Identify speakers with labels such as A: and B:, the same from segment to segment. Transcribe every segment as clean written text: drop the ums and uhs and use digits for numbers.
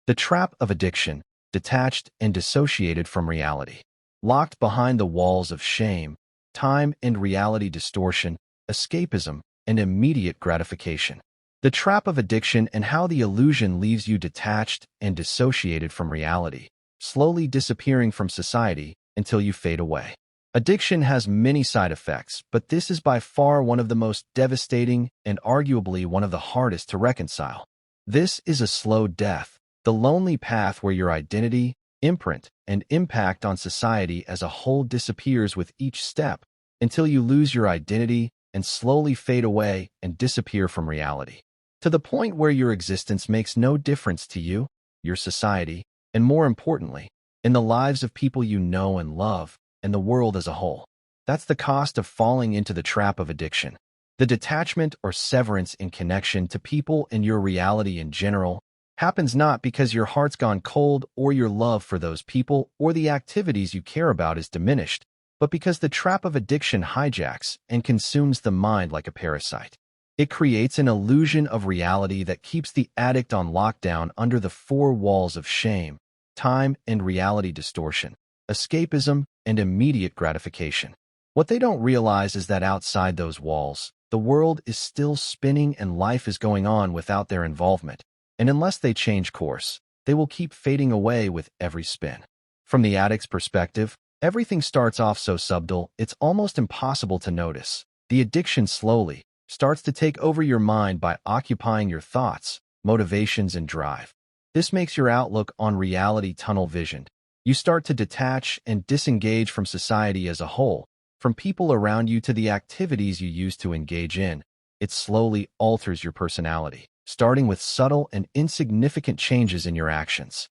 A: The trap of addiction, detached and dissociated from reality. Locked behind the walls of shame, time and reality distortion, escapism, and immediate gratification. The trap of addiction and how the illusion leaves you detached and dissociated from reality, slowly disappearing from society until you fade away. Addiction has many side effects, but this is by far one of the most devastating and arguably one of the hardest to reconcile. This is a slow death, the lonely path where your identity, imprint, and impact on society as a whole disappears with each step until you lose your identity and slowly fade away and disappear from reality, to the point where your existence makes no difference to you, your society, and more importantly, in the lives of people you know and love, and the world as a whole. That's the cost of falling into the trap of addiction. The detachment or severance in connection to people and your reality in general happens not because your heart's gone cold or your love for those people or the activities you care about is diminished, but because the trap of addiction hijacks and consumes the mind like a parasite. It creates an illusion of reality that keeps the addict on lockdown under the four walls of shame, time and reality distortion, escapism, and immediate gratification. What they don't realize is that outside those walls, the world is still spinning and life is going on without their involvement, and unless they change course, they will keep fading away with every spin. From the addict's perspective, everything starts off so subtle it's almost impossible to notice. The addiction slowly starts to take over your mind by occupying your thoughts, motivations, and drive. This makes your outlook on reality tunnel-visioned. You start to detach and disengage from society as a whole, from people around you to the activities you used to engage in. It slowly alters your personality, starting with subtle and insignificant changes in your actions.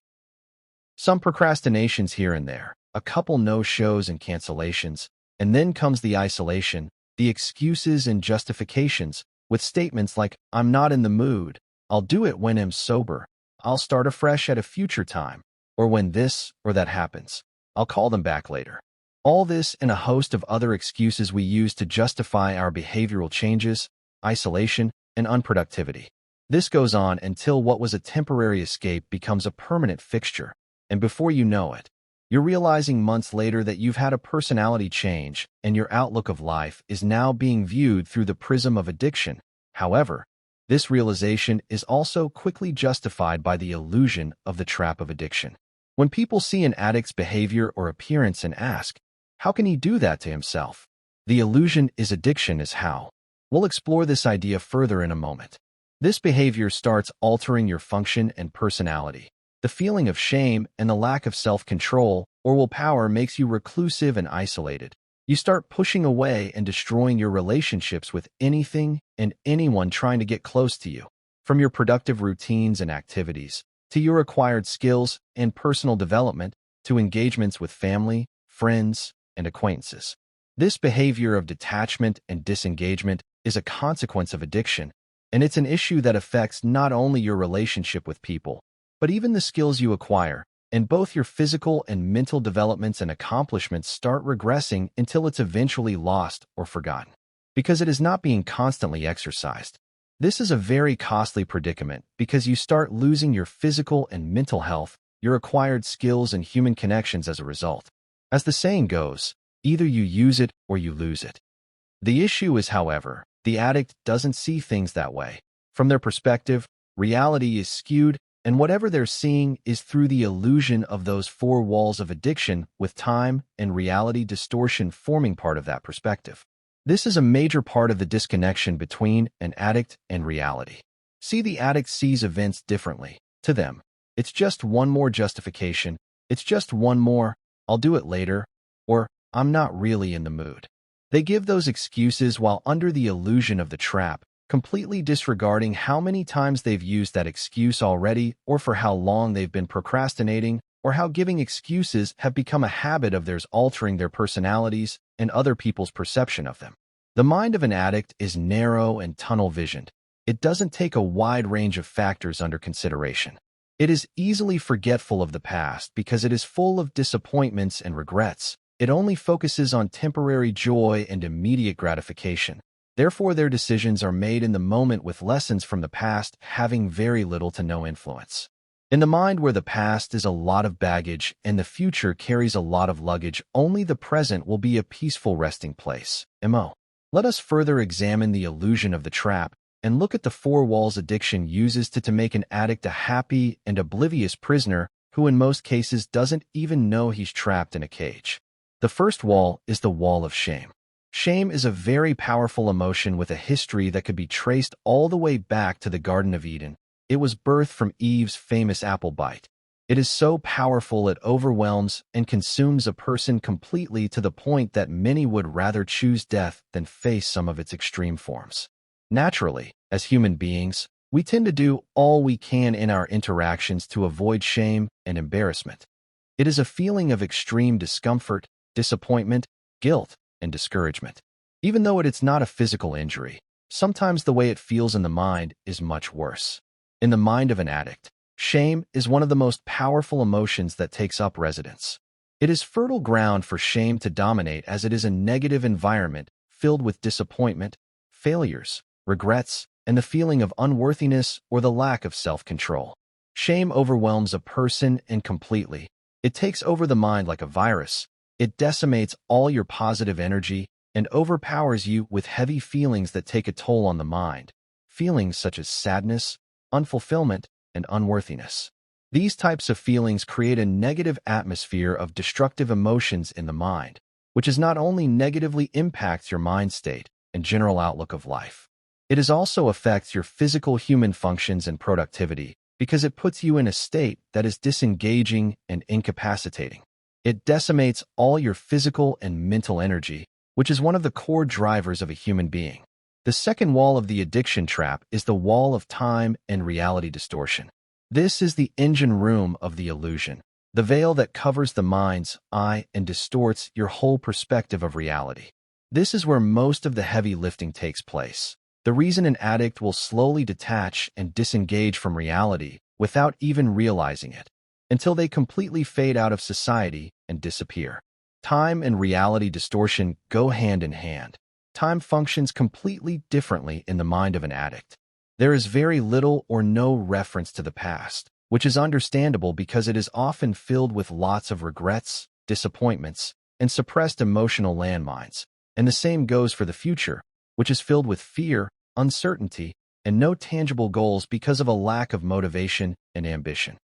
A: Some procrastinations here and there, a couple no-shows and cancellations, and then comes the isolation, the excuses and justifications, with statements like, "I'm not in the mood," "I'll do it when I'm sober," "I'll start afresh at a future time," or "when this or that happens, I'll call them back later." All this and a host of other excuses we use to justify our behavioral changes, isolation, and unproductivity. This goes on until what was a temporary escape becomes a permanent fixture, and before you know it, you're realizing months later that you've had a personality change and your outlook of life is now being viewed through the prism of addiction. However, this realization is also quickly justified by the illusion of the trap of addiction. When people see an addict's behavior or appearance and ask, "How can he do that to himself?" The illusion is addiction is how. We'll explore this idea further in a moment. This behavior starts altering your function and personality. The feeling of shame and the lack of self-control or willpower makes you reclusive and isolated. You start pushing away and destroying your relationships with anything and anyone trying to get close to you, from your productive routines and activities, to your acquired skills and personal development, to engagements with family, friends, and acquaintances. This behavior of detachment and disengagement is a consequence of addiction, and it's an issue that affects not only your relationship with people, but even the skills you acquire, and both your physical and mental developments and accomplishments start regressing until it's eventually lost or forgotten, because it is not being constantly exercised. This is a very costly predicament because you start losing your physical and mental health, your acquired skills and human connections as a result. As the saying goes, either you use it or you lose it. The issue is, however, the addict doesn't see things that way. From their perspective, reality is skewed, and whatever they're seeing is through the illusion of those four walls of addiction, with time and reality distortion forming part of that perspective. This is a major part of the disconnection between an addict and reality. See, the addict sees events differently. To them, it's just one more justification, it's just one more, "I'll do it later," or "I'm not really in the mood." They give those excuses while under the illusion of the trap, completely disregarding how many times they've used that excuse already, or for how long they've been procrastinating, or how giving excuses have become a habit of theirs, altering their personalities and other people's perception of them. The mind of an addict is narrow and tunnel-visioned. It doesn't take a wide range of factors under consideration. It is easily forgetful of the past because it is full of disappointments and regrets. It only focuses on temporary joy and immediate gratification. Therefore, their decisions are made in the moment with lessons from the past having very little to no influence. In the mind where the past is a lot of baggage and the future carries a lot of luggage, only the present will be a peaceful resting place. Let us further examine the illusion of the trap and look at the four walls addiction uses to make an addict a happy and oblivious prisoner who in most cases doesn't even know he's trapped in a cage. The first wall is the wall of shame. Shame is a very powerful emotion with a history that could be traced all the way back to the Garden of Eden. It was birthed from Eve's famous apple bite. It is so powerful it overwhelms and consumes a person completely to the point that many would rather choose death than face some of its extreme forms. Naturally, as human beings, we tend to do all we can in our interactions to avoid shame and embarrassment. It is a feeling of extreme discomfort, disappointment, guilt, and discouragement. Even though it's not a physical injury, sometimes the way it feels in the mind is much worse. In the mind of an addict, shame is one of the most powerful emotions that takes up residence. It is fertile ground for shame to dominate as it is a negative environment filled with disappointment, failures, regrets, and the feeling of unworthiness or the lack of self-control. Shame overwhelms a person and completely. It takes over the mind like a virus. It decimates all your positive energy and overpowers you with heavy feelings that take a toll on the mind. Feelings such as sadness, unfulfillment, and unworthiness. These types of feelings create a negative atmosphere of destructive emotions in the mind, which is not only negatively impacts your mind state and general outlook of life, it also affects your physical human functions and productivity because it puts you in a state that is disengaging and incapacitating. It decimates all your physical and mental energy, which is one of the core drivers of a human being. The second wall of the addiction trap is the wall of time and reality distortion. This is the engine room of the illusion, the veil that covers the mind's eye and distorts your whole perspective of reality. This is where most of the heavy lifting takes place. The reason an addict will slowly detach and disengage from reality without even realizing it, until they completely fade out of society and disappear. Time and reality distortion go hand in hand. Time functions completely differently in the mind of an addict. There is very little or no reference to the past, which is understandable because it is often filled with lots of regrets, disappointments, and suppressed emotional landmines. And the same goes for the future, which is filled with fear, uncertainty, and no tangible goals because of a lack of motivation and ambition.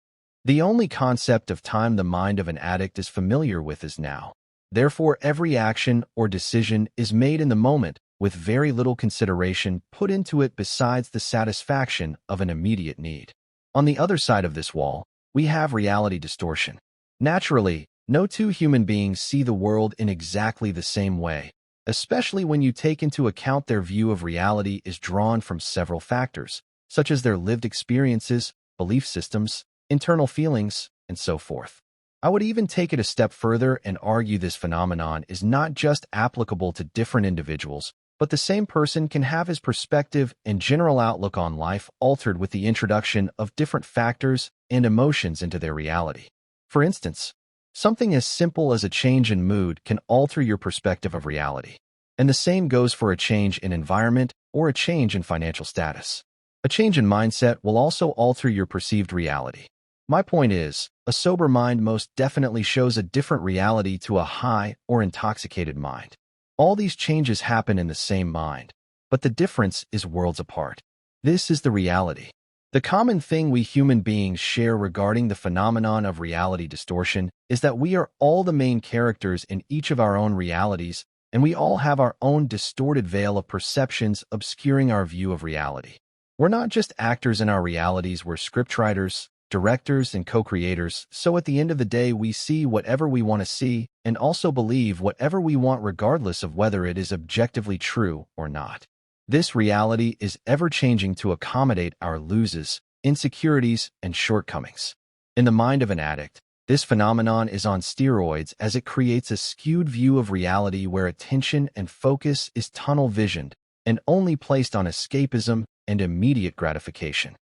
A: The only concept of time the mind of an addict is familiar with is now. Therefore, every action or decision is made in the moment with very little consideration put into it besides the satisfaction of an immediate need. On the other side of this wall, we have reality distortion. Naturally, no two human beings see the world in exactly the same way, especially when you take into account their view of reality is drawn from several factors, such as their lived experiences, belief systems, internal feelings, and so forth. I would even take it a step further and argue this phenomenon is not just applicable to different individuals, but the same person can have his perspective and general outlook on life altered with the introduction of different factors and emotions into their reality. For instance, something as simple as a change in mood can alter your perspective of reality. And the same goes for a change in environment or a change in financial status. A change in mindset will also alter your perceived reality. My point is, a sober mind most definitely shows a different reality to a high or intoxicated mind. All these changes happen in the same mind, but the difference is worlds apart. This is the reality. The common thing we human beings share regarding the phenomenon of reality distortion is that we are all the main characters in each of our own realities, and we all have our own distorted veil of perceptions obscuring our view of reality. We're not just actors in our realities, we're scriptwriters, directors, and co-creators, so at the end of the day we see whatever we want to see and also believe whatever we want regardless of whether it is objectively true or not. This reality is ever-changing to accommodate our losses, insecurities, and shortcomings. In the mind of an addict, this phenomenon is on steroids as it creates a skewed view of reality where attention and focus is tunnel-visioned and only placed on escapism and immediate gratification.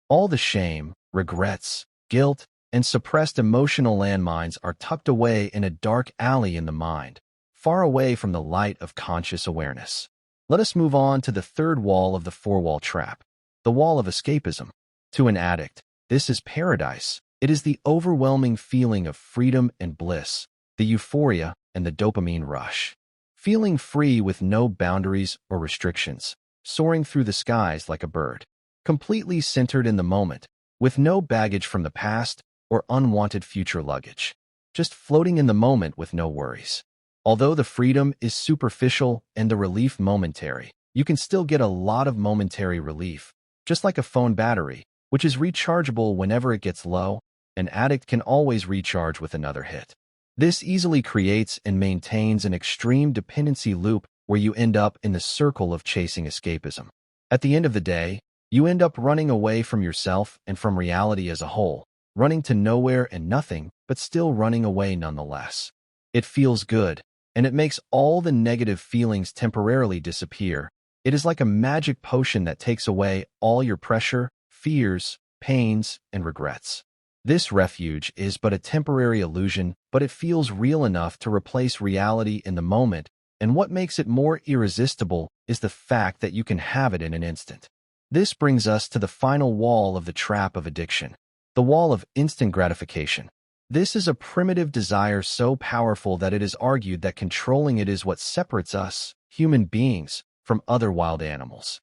A: All the shame, regrets, guilt, and suppressed emotional landmines are tucked away in a dark alley in the mind, far away from the light of conscious awareness. Let us move on to the third wall of the four-wall trap, the wall of escapism. To an addict, This is paradise. It is the overwhelming feeling of freedom and bliss, the euphoria and the dopamine rush. Feeling free with no boundaries or restrictions, soaring through the skies like a bird. Completely centered in the moment, with no baggage from the past or unwanted future luggage. Just floating in the moment with no worries. Although the freedom is superficial and the relief momentary, you can still get a lot of momentary relief. Just like a phone battery, which is rechargeable whenever it gets low, an addict can always recharge with another hit. This easily creates and maintains an extreme dependency loop where you end up in the circle of chasing escapism. At the end of the day, you end up running away from yourself and from reality as a whole, running to nowhere and nothing, but still running away nonetheless. It feels good, and it makes all the negative feelings temporarily disappear. It is like a magic potion that takes away all your pressure, fears, pains, and regrets. This refuge is but a temporary illusion, but it feels real enough to replace reality in the moment, and what makes it more irresistible is the fact that you can have it in an instant. This brings us to the final wall of the trap of addiction, the wall of instant gratification. This is a primitive desire so powerful that it is argued that controlling it is what separates us, human beings, from other wild animals.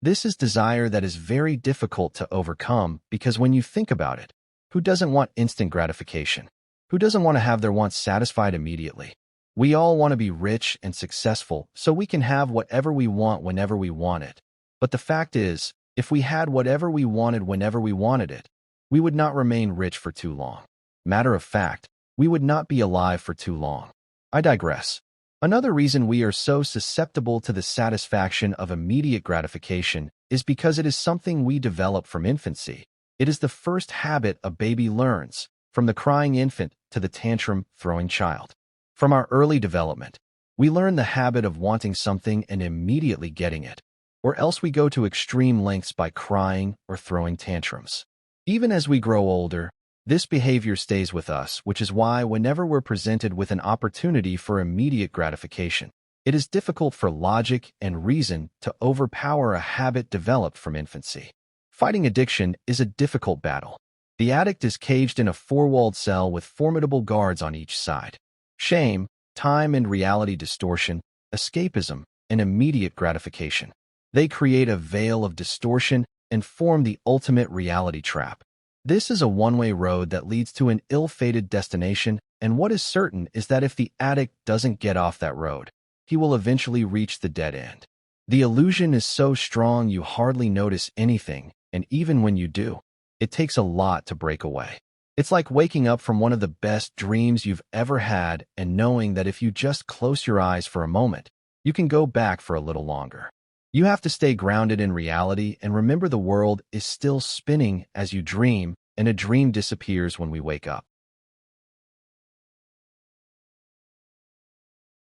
A: This is desire that is very difficult to overcome because when you think about it, who doesn't want instant gratification? Who doesn't want to have their wants satisfied immediately? We all want to be rich and successful so we can have whatever we want whenever we want it. But the fact is, if we had whatever we wanted whenever we wanted it, we would not remain rich for too long. Matter of fact, we would not be alive for too long. I digress. Another reason we are so susceptible to the satisfaction of immediate gratification is because it is something we develop from infancy. It is the first habit a baby learns, from the crying infant to the tantrum-throwing child. From our early development, we learn the habit of wanting something and immediately getting it, or else we go to extreme lengths by crying or throwing tantrums. Even as we grow older, this behavior stays with us, which is why whenever we're presented with an opportunity for immediate gratification, it is difficult for logic and reason to overpower a habit developed from infancy. Fighting addiction is a difficult battle. The addict is caged in a four-walled cell with formidable guards on each side. Shame, time and reality distortion, escapism, and immediate gratification. They create a veil of distortion and form the ultimate reality trap. This is a one-way road that leads to an ill-fated destination, and what is certain is that if the addict doesn't get off that road, he will eventually reach the dead end. The illusion is so strong you hardly notice anything, and even when you do, it takes a lot to break away. It's like waking up from one of the best dreams you've ever had and knowing that if you just close your eyes for a moment, you can go back for a little longer. You have to stay grounded in reality and remember the world is still spinning as you dream, and a dream disappears when we wake up.